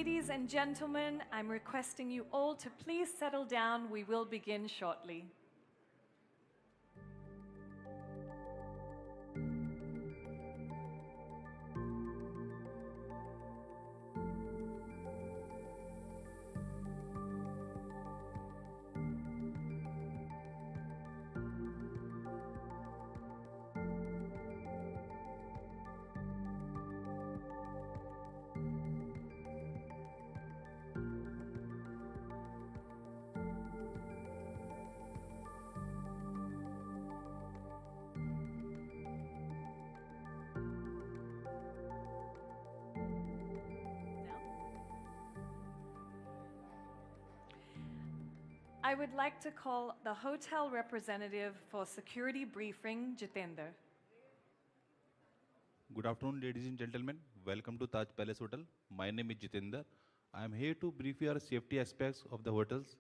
Ladies and gentlemen, I'm requesting you all to please settle down. We will begin shortly. I would like to call the hotel representative for security briefing, Jitender. Good afternoon, ladies and gentlemen. Welcome to Taj Palace Hotel. My name is Jitender. I am here to brief you on safety aspects of the hotels.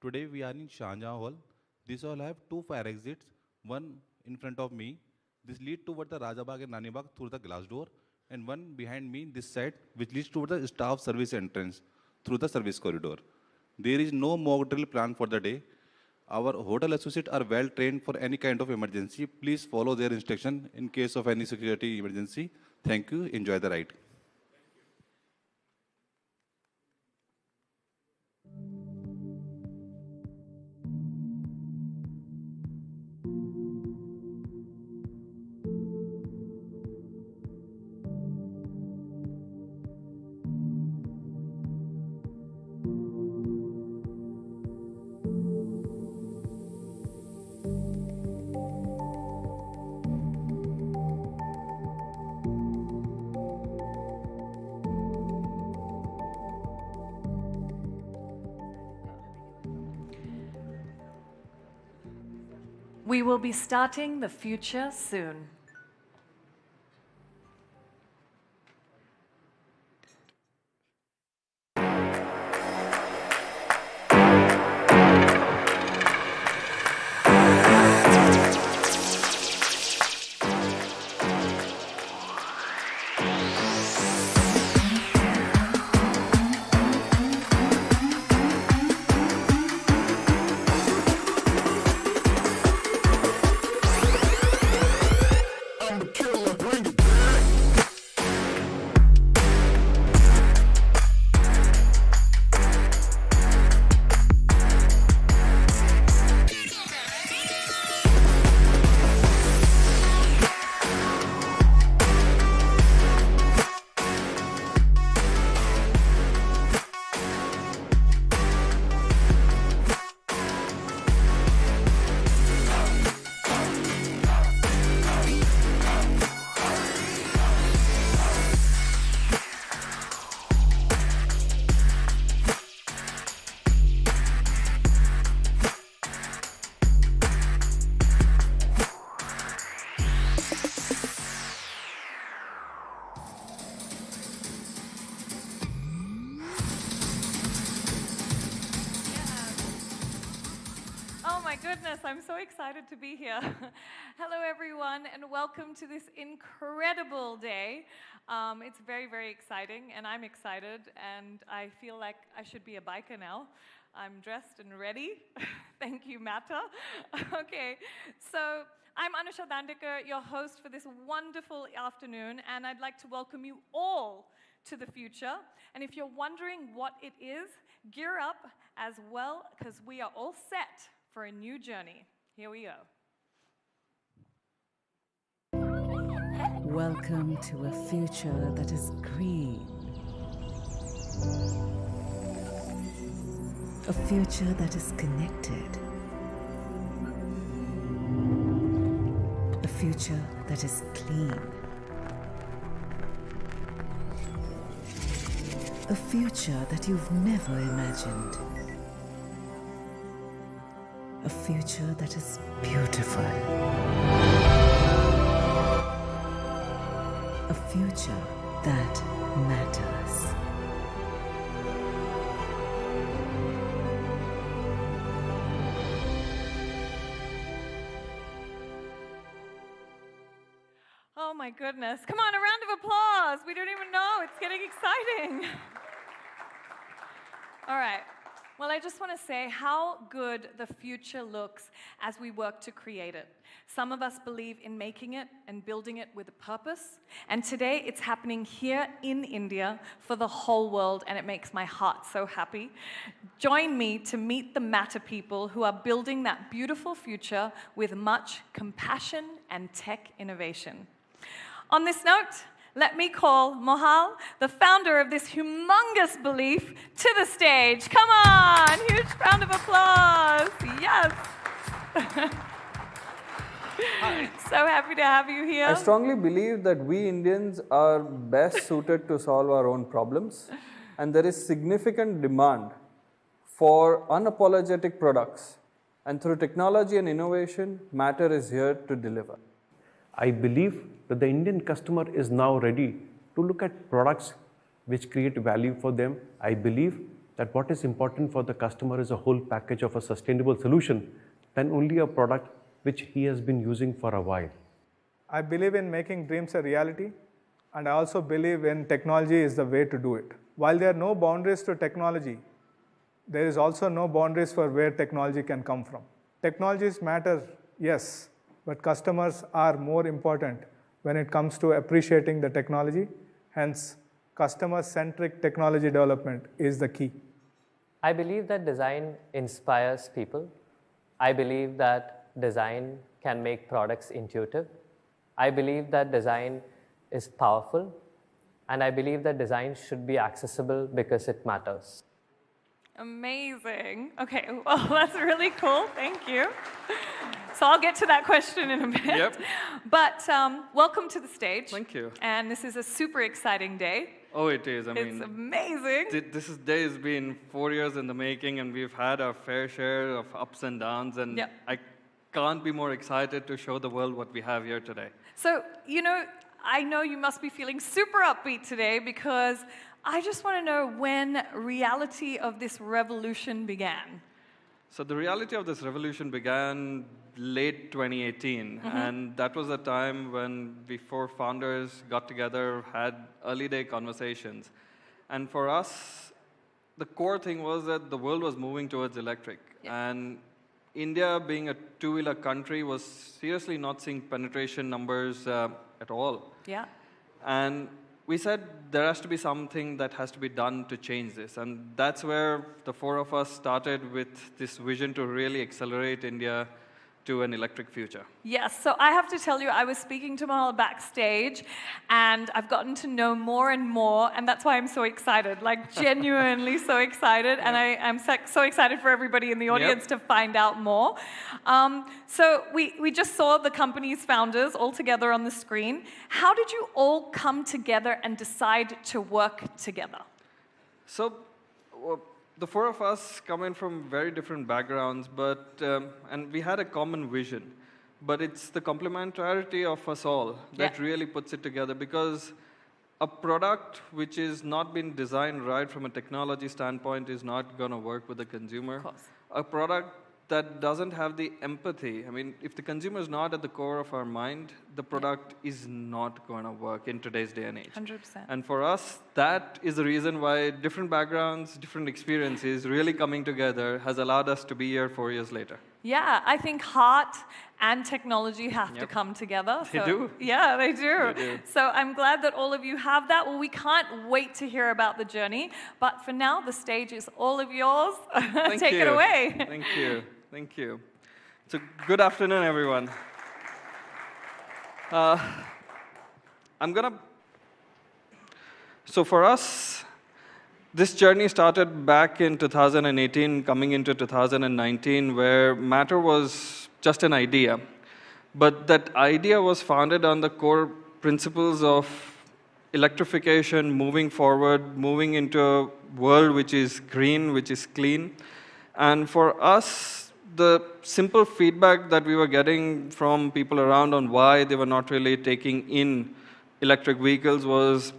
Today we are in Shahjahan Hall. This hall have two fire exits, one in front of me. This leads toward the Rajabagh and Nanibagh through the glass door, and one behind me this side, which leads toward the staff service entrance through the service corridor. There is no mock drill planned for the day. Our hotel associates are well trained for any kind of emergency. Please follow their instruction in case of any security emergency. Thank you. Enjoy the ride. We will be starting the future soon. I'm so excited to be here. Hello, everyone, and welcome to this incredible day. It's very, very exciting, and I'm excited, and I feel like I should be a biker now. I'm dressed and ready. Thank you, Mata. Okay, so I'm Anusha Dandekar, your host for this wonderful afternoon, and I'd like to welcome you all to the future. And if you're wondering what it is, gear up as well, because we are all set for a new journey. Here we go. Welcome to a future that is green. A future that is connected. A future that is clean. A future that you've never imagined. A future that is beautiful. A future that matters. Oh my goodness. Come on, a round of applause. We don't even know. It's getting exciting. All right. Well, I just want to say how good the future looks as we work to create it. Some of us believe in making it and building it with a purpose. And today it's happening here in India for the whole world, and it makes my heart so happy. Join me to meet the Matter people who are building that beautiful future with much compassion and tech innovation. On this note, let me call Mohal, the founder of this humongous belief, to the stage. Come on, huge round of applause. Yes. Hi. So happy to have you here. I strongly believe that we Indians are best suited to solve our own problems, and there is significant demand for unapologetic products. And through technology and innovation, Matter is here to deliver. I believe that the Indian customer is now ready to look at products which create value for them. I believe that what is important for the customer is a whole package of a sustainable solution than only a product which he has been using for a while. I believe in making dreams a reality, and I also believe in technology is the way to do it. While there are no boundaries to technology, there is also no boundaries for where technology can come from. Technologies matter, yes, but customers are more important when it comes to appreciating the technology. Hence, customer-centric technology development is the key. I believe that design inspires people. I believe that design can make products intuitive. I believe that design is powerful. And I believe that design should be accessible because it matters. Amazing. Okay, well, that's really cool. Thank you. So I'll get to that question in a bit. Yep. But welcome to the stage. Thank you. And this is a super exciting day. Oh, it is. I It's mean, amazing. this day has been 4 years in the making, and we've had our fair share of ups and downs, and Yep. I can't be more excited to show the world what we have here today. So, I know you must be feeling super upbeat today because I just want to know when reality of this revolution began. So the reality of this revolution began late 2018, and that was a time when we four founders got together, had early day conversations. And for us, the core thing was that the world was moving towards electric. And India, being a two-wheeler country, was seriously not seeing penetration numbers at all. Yeah. And we said there has to be something that has to be done to change this. And that's where the four of us started with this vision to really accelerate India to an electric future. Yes, so I have to tell you, I was speaking to Mahal backstage, and I've gotten to know more and more, and that's why I'm so excited, like genuinely so excited, and I'm so excited for everybody in the audience to find out more. So we just saw the company's founders all together on the screen. How did you all come together and decide to work together? So the four of us come in from very different backgrounds, but and we had a common vision. But it's the complementarity of us all that really puts it together, because a product which is not been designed right from a technology standpoint is not going to work with the consumer. Of course. A product that doesn't have the empathy, I mean, if the consumer is not at the core of our mind, the product is not going to work in today's day and age. 100%. And for us, that is the reason why different backgrounds, different experiences really coming together has allowed us to be here 4 years later. Yeah, I think heart and technology have to come together. They do. Yeah, they do. They do. So I'm glad that all of you have that. Well, we can't wait to hear about the journey. But for now, the stage is all of yours. Take it away. Thank you. Thank you. So good afternoon, everyone. So for us, this journey started back in 2018, coming into 2019, where Matter was just an idea. But that idea was founded on the core principles of electrification, moving forward, moving into a world which is green, which is clean. And for us, the simple feedback that we were getting from people around on why they were not really taking in electric vehicles was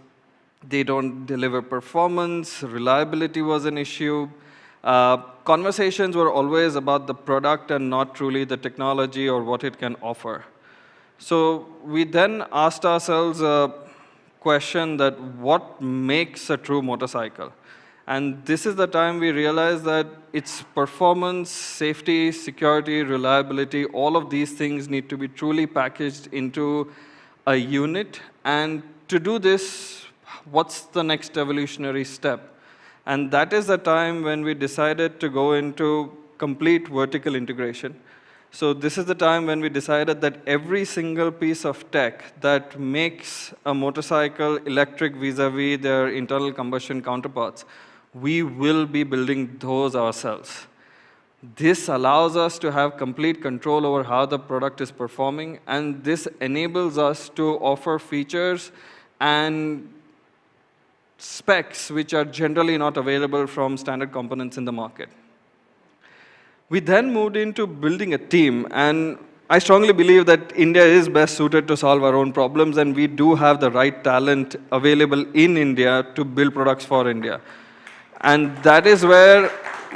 they don't deliver performance, reliability was an issue. Conversations were always about the product and not truly the technology or what it can offer. So we then asked ourselves a question that what makes a true motorcycle? And this is the time we realized that its performance, safety, security, reliability, all of these things need to be truly packaged into a unit. And to do this, what's the next evolutionary step? And that is the time when we decided to go into complete vertical integration. So this is the time when we decided that every single piece of tech that makes a motorcycle electric vis-a-vis their internal combustion counterparts, we will be building those ourselves. This allows us to have complete control over how the product is performing, and this enables us to offer features and specs which are generally not available from standard components in the market. We then moved into building a team, and I strongly believe that India is best suited to solve our own problems, and we do have the right talent available in India to build products for India. And that is where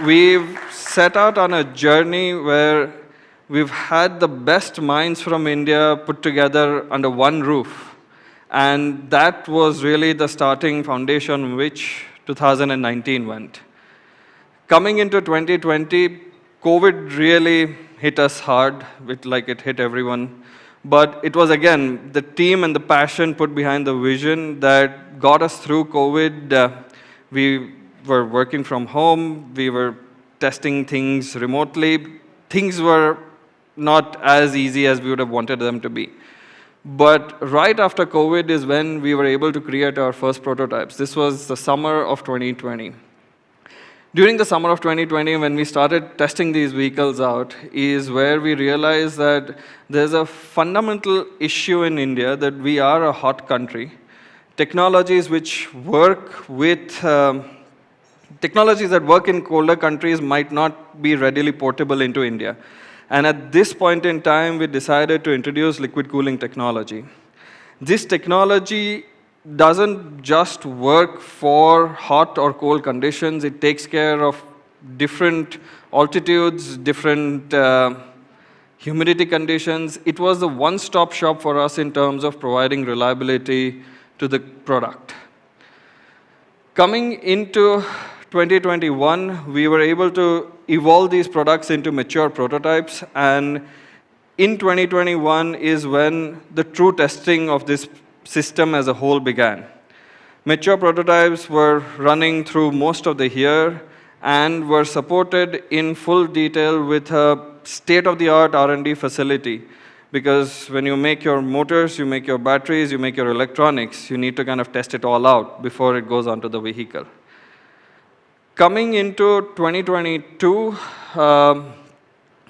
we've set out on a journey where we've had the best minds from India put together under one roof. And that was really the starting foundation on which 2019 went. Coming into 2020, COVID really hit us hard, like it hit everyone. But it was, again, the team and the passion put behind the vision that got us through COVID. We were working from home. We were testing things remotely. Things were not as easy as we would have wanted them to be. But right after COVID is when we were able to create our first prototypes. This was the summer of 2020. During the summer of 2020, when we started testing these vehicles out, is where we realized that there's a fundamental issue in India that we are a hot country. Technologies which work with technologies that work in colder countries might not be readily portable into India. And at this point in time, we decided to introduce liquid cooling technology. This technology doesn't just work for hot or cold conditions. It takes care of different altitudes, different humidity conditions. It was the one-stop shop for us in terms of providing reliability to the product. Coming into 2021, we were able to evolve these products into mature prototypes, and in 2021 is when the true testing of this system as a whole began. Mature prototypes were running through most of the year and were supported in full detail with a state-of-the-art R&D facility, because when you make your motors, you make your batteries, you make your electronics, you need to kind of test it all out before it goes onto the vehicle. Coming into 2022,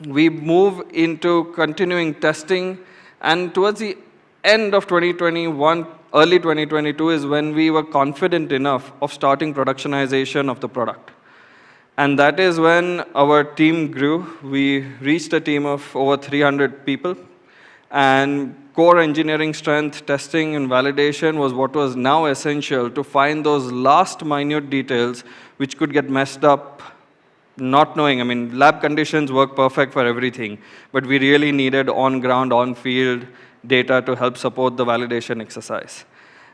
we move into continuing testing, and towards the end of 2021, early 2022 is when we were confident enough of starting productionization of the product. And that is when our team grew. We reached a team of over 300 people, and core engineering strength, testing, and validation was what was now essential to find those last minute details which could get messed up, not knowing. I mean, lab conditions work perfect for everything, but we really needed on-ground, on-field data to help support the validation exercise.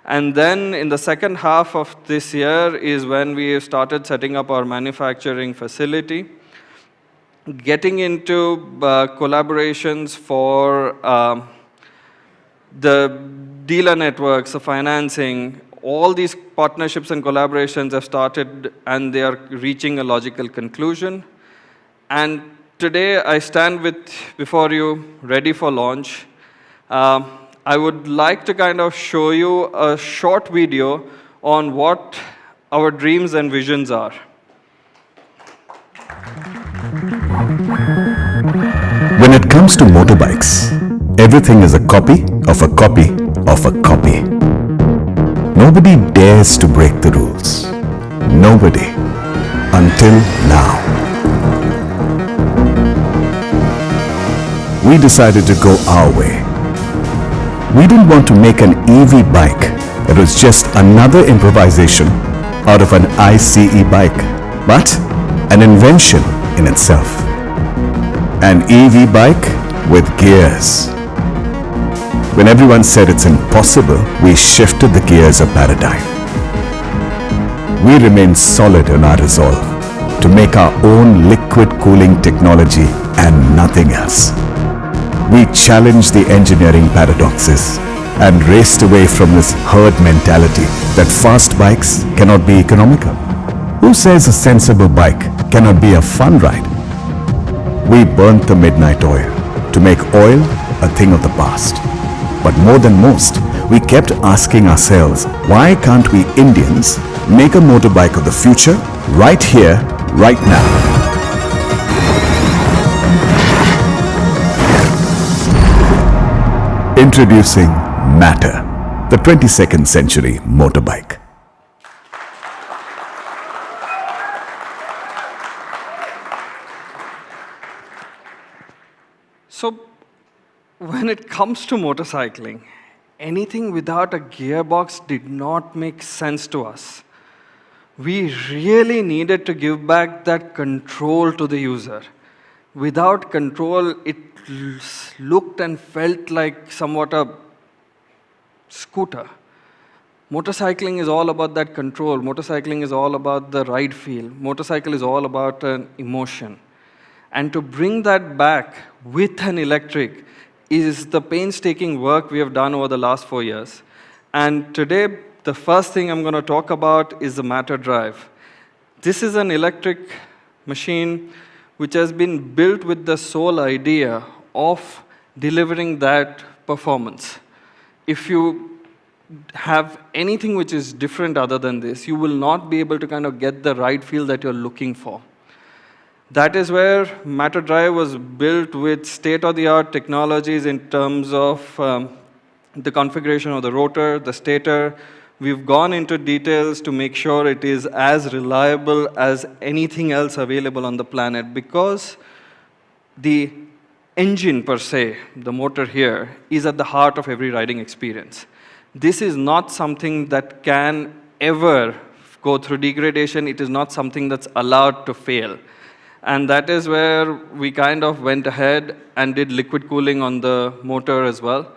And then in the second half of this year is when we started setting up our manufacturing facility, getting into collaborations for the dealer networks, the financing. All these partnerships and collaborations have started, and they are reaching a logical conclusion. And today I stand before you ready for launch. I would like to kind of show you a short video on what our dreams and visions are. When it comes to motorbikes, everything is a copy of a copy of a copy. Nobody dares to break the rules. Nobody. Until now. We decided to go our way. We didn't want to make an EV bike that was just another improvisation out of an ICE bike, but an invention in itself. An EV bike with gears. When everyone said it's impossible, we shifted the gears of paradigm. we remain solid in our resolve to make our own liquid cooling technology and nothing else. We challenged the engineering paradoxes and raced away from this herd mentality that fast bikes cannot be economical. Who says a sensible bike cannot be a fun ride? We burnt the midnight oil to make oil a thing of the past. But more than most, we kept asking ourselves, why can't we Indians make a motorbike of the future right here, right now? Introducing Matter, the 22nd century motorbike. So, when it comes to motorcycling, anything without a gearbox did not make sense to us. We really needed to give back that control to the user. Without control, it looked and felt like somewhat a scooter. Motorcycling is all about that control. Motorcycling is all about the ride feel. Motorcycle is all about an emotion. And to bring that back with an electric is the painstaking work we have done over the last 4 years. And today, the first thing I'm going to talk about is the Matter Drive. This is an electric machine which has been built with the sole idea of delivering that performance. If you have anything which is different other than this, you will not be able to kind of get the ride feel that you're looking for. That is where Matter Drive was built with state-of-the-art technologies in terms of the configuration of the rotor, the stator. We've gone into details to make sure it is as reliable as anything else available on the planet, because the engine per se, the motor here, is at the heart of every riding experience. This is not something that can ever go through degradation. It is not something that's allowed to fail. And that is where we kind of went ahead and did liquid cooling on the motor as well.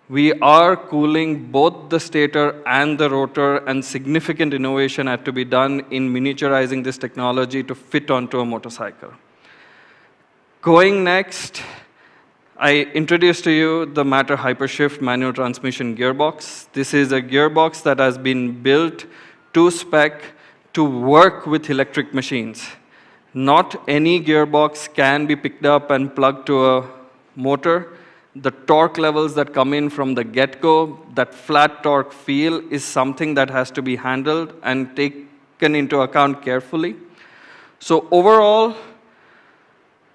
We are cooling both the stator and the rotor, and significant innovation had to be done in miniaturizing this technology to fit onto a motorcycle. Going next, I introduced to you the Matter Hypershift manual transmission gearbox. This is a gearbox that has been built to spec to work with electric machines. Not any gearbox can be picked up and plugged to a motor. The torque levels that come in from the get-go, that flat torque feel, is something that has to be handled and taken into account carefully. So overall,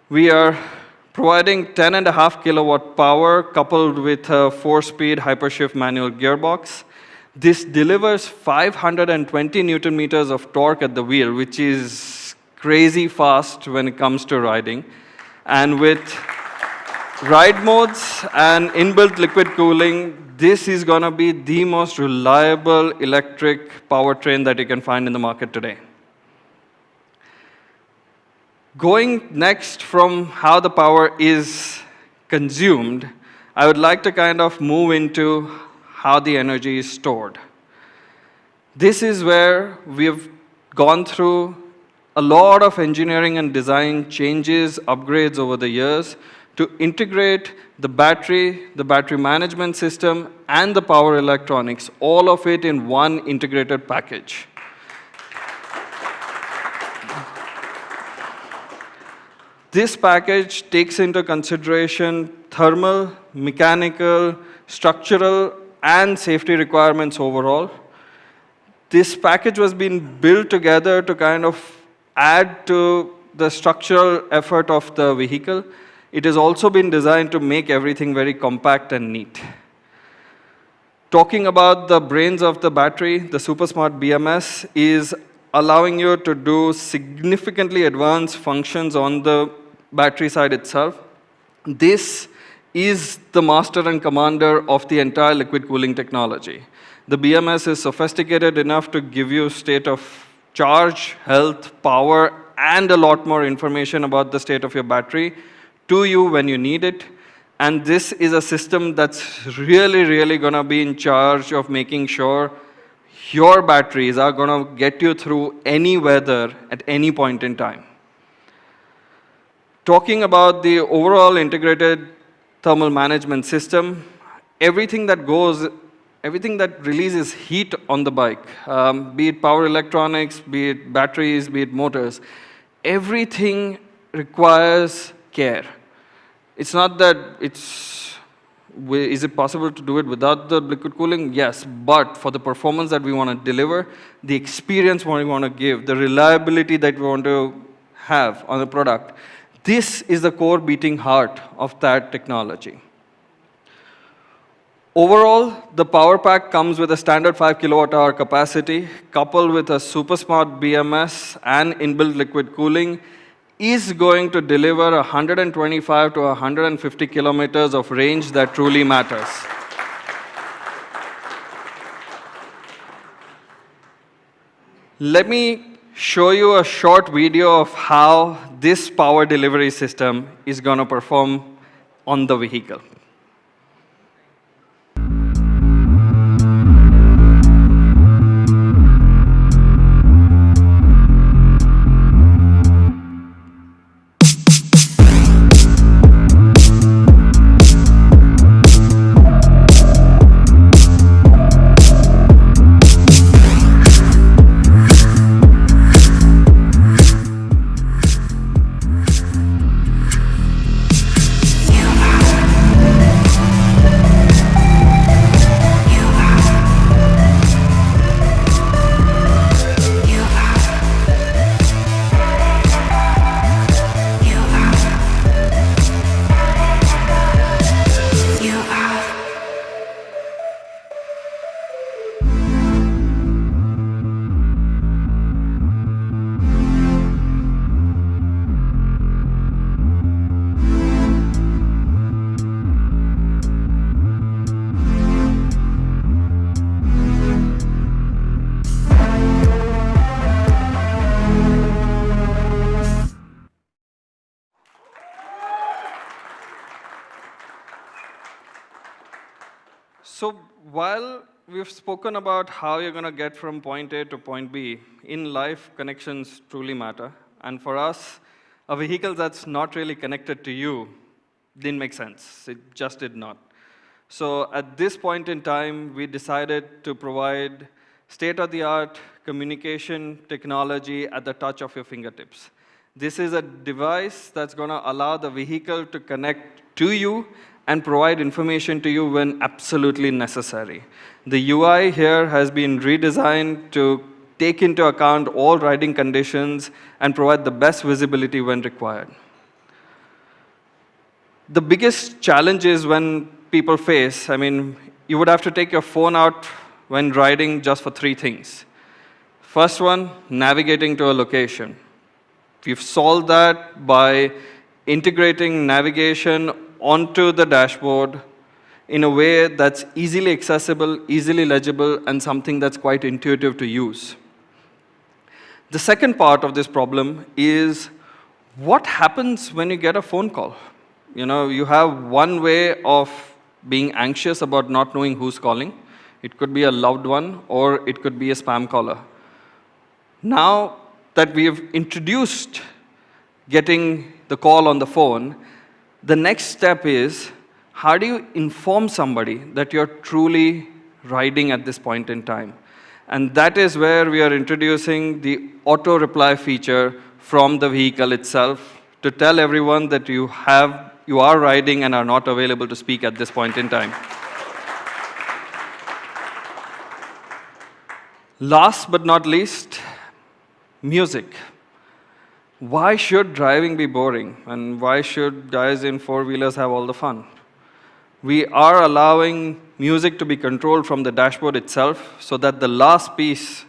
we are providing 10.5 kilowatt power coupled with a 4-speed Hypershift manual gearbox. This delivers 520 Newton meters of torque at the wheel, which is crazy fast when it comes to riding. And with ride modes and inbuilt liquid cooling, this is going to be the most reliable electric powertrain that you can find in the market today. Going next from how the power is consumed, I would like to kind of move into how the energy is stored. This is where we've gone through a lot of engineering and design changes, upgrades over the years to integrate the battery management system, and the power electronics, all of it in one integrated package. This package takes into consideration thermal, mechanical, structural, and safety requirements overall. This package was being built together to kind of add to the structural effort of the vehicle. It has also been designed to make everything very compact and neat. Talking about the brains of the battery, the super smart BMS is allowing you to do significantly advanced functions on the battery side itself. This is the master and commander of the entire liquid cooling technology. The BMS is sophisticated enough to give you state of charge, health, power, and a lot more information about the state of your battery to you when you need it. And this is a system that's really, really going to be in charge of making sure your batteries are going to get you through any weather at any point in time. Talking about the overall integrated thermal management system, everything that releases heat on the bike, be it power electronics, be it batteries, be it motors, everything requires care. It's not that is it possible to do it without the liquid cooling? Yes, but for the performance that we want to deliver, the experience we want to give, the reliability that we want to have on the product, this is the core beating heart of that technology. Overall, the power pack comes with a standard 5 kilowatt-hour capacity, coupled with a super smart BMS and inbuilt liquid cooling, is going to deliver 125 to 150 kilometers of range that truly matters. Let me show you a short video of how this power delivery system is going to perform on the vehicle. So while we've spoken about how you're going to get from point A to point B, in life, connections truly matter. And for us, a vehicle that's not really connected to you didn't make sense. It just did not. So at this point in time, we decided to provide state-of-the-art communication technology at the touch of your fingertips. This is a device that's going to allow the vehicle to connect to you and provide information to you when absolutely necessary. The UI here has been redesigned to take into account all riding conditions and provide the best visibility when required. The biggest challenges when people face, you would have to take your phone out when riding just for 3 things. First one, navigating to a location. We've solved that by integrating navigation onto the dashboard in a way that's easily accessible, easily legible, and something that's quite intuitive to use. The second part of this problem is what happens when you get a phone call? You have one way of being anxious about not knowing who's calling. It could be a loved one, or it could be a spam caller. Now that we have introduced getting the call on the phone, the next step is, how do you inform somebody that you're truly riding at this point in time? And that is where we are introducing the auto reply feature from the vehicle itself to tell everyone that you are riding and are not available to speak at this point in time. Last but not least, music. Why should driving be boring? And why should guys in 4-wheelers have all the fun? We are allowing music to be controlled from the dashboard itself so that the last piece,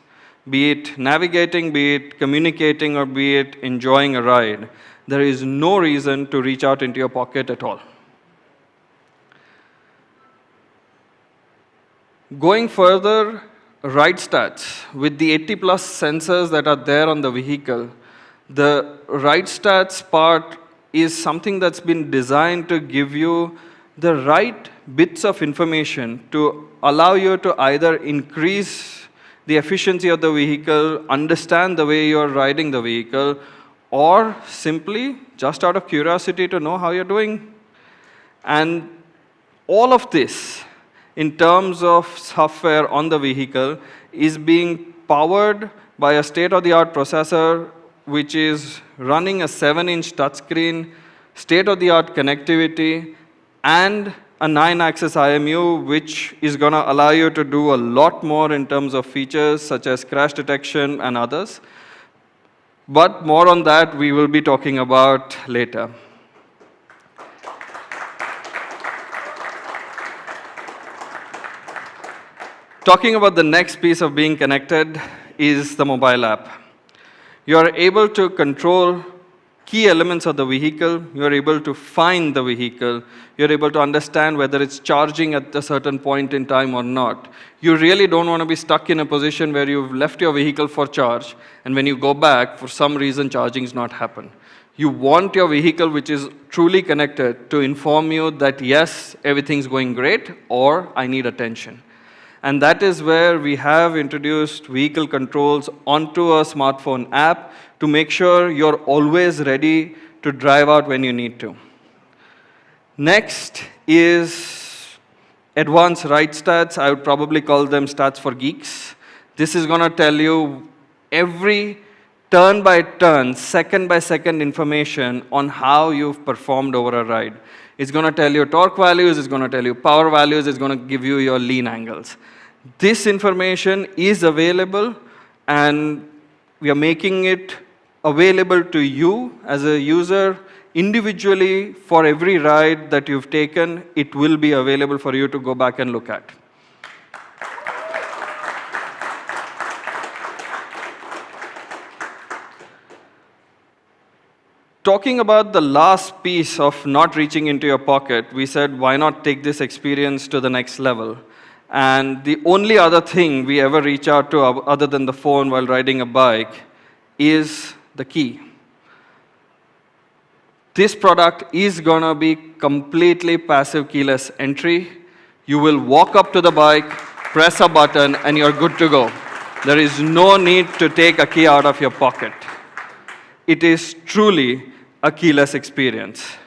be it navigating, be it communicating, or be it enjoying a ride, there is no reason to reach out into your pocket at all. Going further, ride stats. With the 80+ sensors that are there on the vehicle, the ride stats part is something that's been designed to give you the right bits of information to allow you to either increase the efficiency of the vehicle, understand the way you're riding the vehicle, or simply just out of curiosity to know how you're doing. And all of this, in terms of software on the vehicle, is being powered by a state-of-the-art processor, which is running a 7-inch touchscreen, state-of-the-art connectivity, and a 9-axis IMU, which is going to allow you to do a lot more in terms of features, such as crash detection and others. But more on that we will be talking about later. Talking about the next piece of being connected is the mobile app. You are able to control key elements of the vehicle. You are able to find the vehicle. You're able to understand whether it's charging at a certain point in time or not. You really don't want to be stuck in a position where you've left your vehicle for charge, and when you go back, for some reason, charging's not happened. You want your vehicle, which is truly connected, to inform you that, yes, everything's going great, or I need attention. And that is where we have introduced vehicle controls onto a smartphone app to make sure you're always ready to drive out when you need to. Next is advanced ride stats. I would probably call them stats for geeks. This is going to tell you every turn-by-turn, second-by-second information on how you've performed over a ride. It's going to tell you torque values, it's going to tell you power values, it's going to give you your lean angles. This information is available, and we are making it available to you as a user individually for every ride that you've taken. It will be available for you to go back and look at. Talking about the last piece of not reaching into your pocket, we said, why not take this experience to the next level? And the only other thing we ever reach out to other than the phone while riding a bike is the key. This product is going to be completely passive keyless entry. You will walk up to the bike, press a button, and you're good to go. There is no need to take a key out of your pocket. It is truly a keyless experience.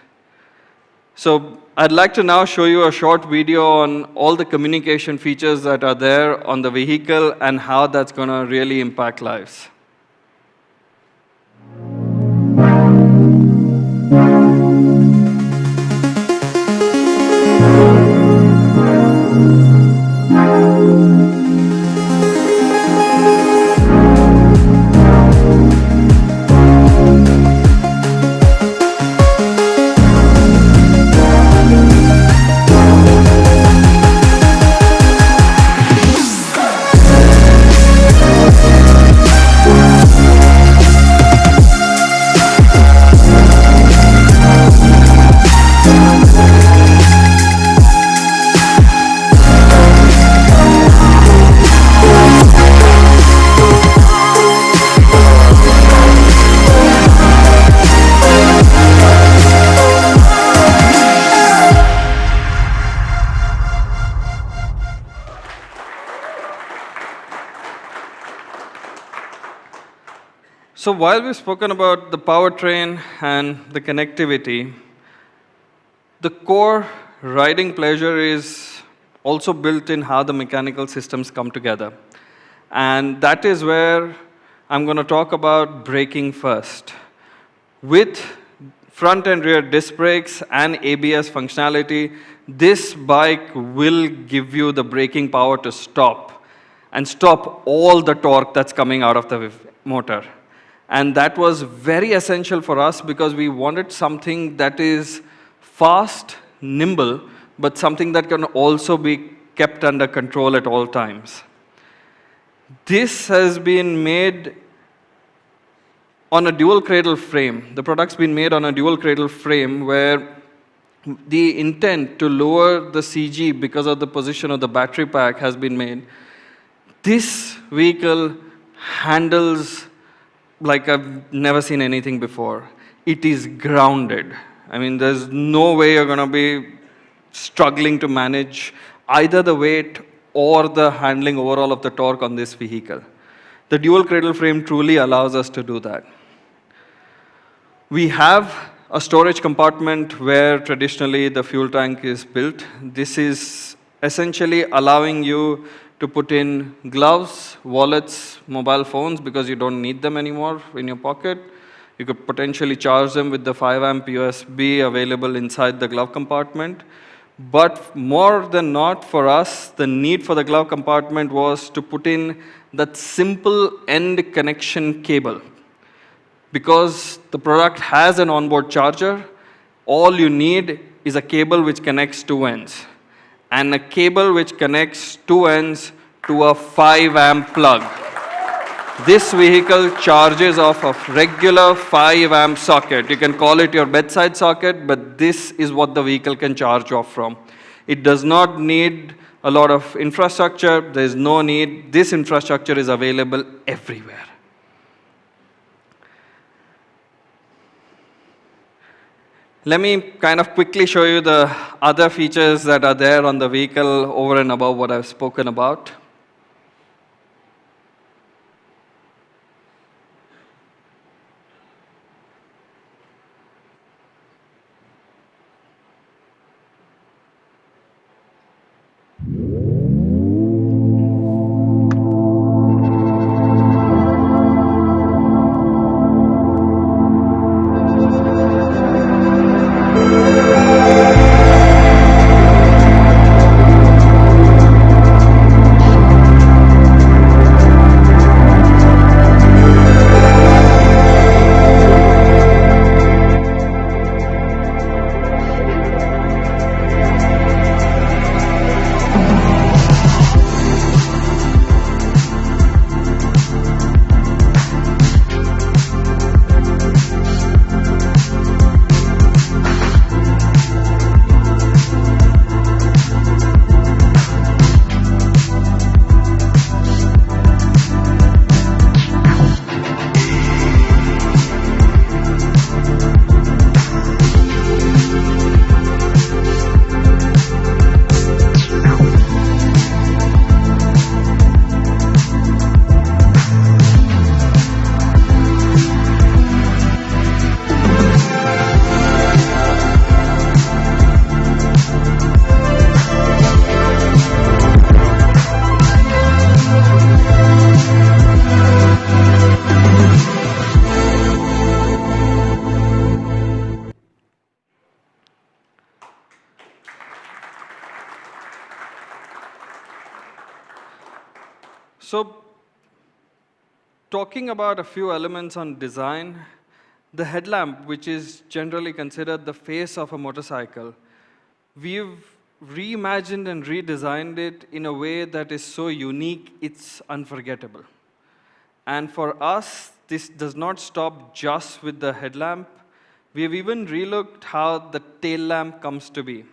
So I'd like to now show you a short video on all the communication features that are there on the vehicle and how that's going to really impact lives. So while we've spoken about the powertrain and the connectivity, the core riding pleasure is also built in how the mechanical systems come together. And that is where I'm going to talk about braking first. With front and rear disc brakes and ABS functionality, this bike will give you the braking power to stop and stop all the torque that's coming out of the motor. And that was very essential for us because we wanted something that is fast, nimble, but something that can also be kept under control at all times. This has been made on a dual cradle frame. The product's been made on a dual cradle frame where the intent to lower the CG because of the position of the battery pack has been made. This vehicle handles like I've never seen anything before. It is grounded. I mean, there's no way you're going to be struggling to manage either the weight or the handling overall of the torque on this vehicle. The dual cradle frame truly allows us to do that. We have a storage compartment where traditionally the fuel tank is built. This is essentially allowing you to put in gloves, wallets, mobile phones, because you don't need them anymore in your pocket. You could potentially charge them with the 5 amp USB available inside the glove compartment. But more than not, for us, the need for the glove compartment was to put in that simple end connection cable. Because the product has an onboard charger, all you need is a cable which connects two ends. And a cable which connects two ends to a 5 amp plug. This vehicle charges off a regular 5 amp socket. You can call it your bedside socket, but this is what the vehicle can charge off from. It does not need a lot of infrastructure. There is no need. This infrastructure is available everywhere. Let me kind of quickly show you the other features that are there on the vehicle over and above what I've spoken about. So, talking about a few elements on design, the headlamp, which is generally considered the face of a motorcycle, we've reimagined and redesigned it in a way that is so unique, it's unforgettable. And for us, this does not stop just with the headlamp. We've even relooked how the tail lamp comes to be.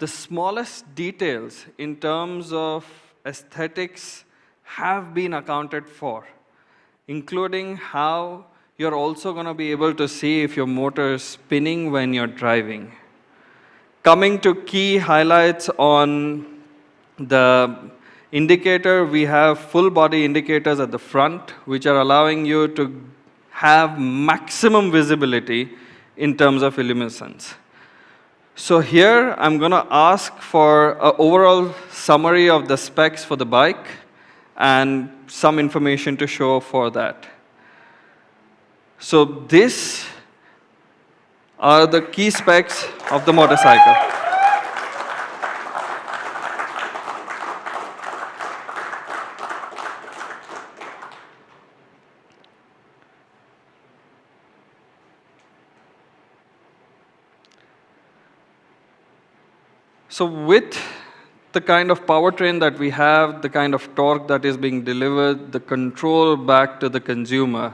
The smallest details in terms of aesthetics have been accounted for, including how you're also going to be able to see if your motor is spinning when you're driving. Coming to key highlights on the indicator, we have full body indicators at the front, which are allowing you to have maximum visibility in terms of illuminance. So here, I'm going to ask for an overall summary of the specs for the bike and some information to show for that. So these are the key specs of the motorcycle. So with the kind of powertrain that we have, the kind of torque that is being delivered, the control back to the consumer,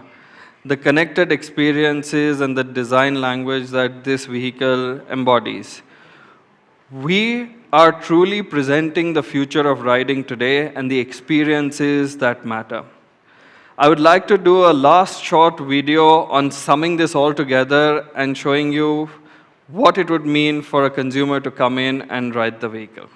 the connected experiences and the design language that this vehicle embodies, we are truly presenting the future of riding today and the experiences that matter. I would like to do a last short video on summing this all together and showing you what it would mean for a consumer to come in and ride the vehicle.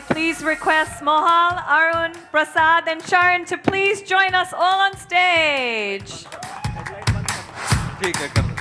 please request Mohal, Arun, Prasad, and Sharon to please join us all on stage. ठीक है, कर दो।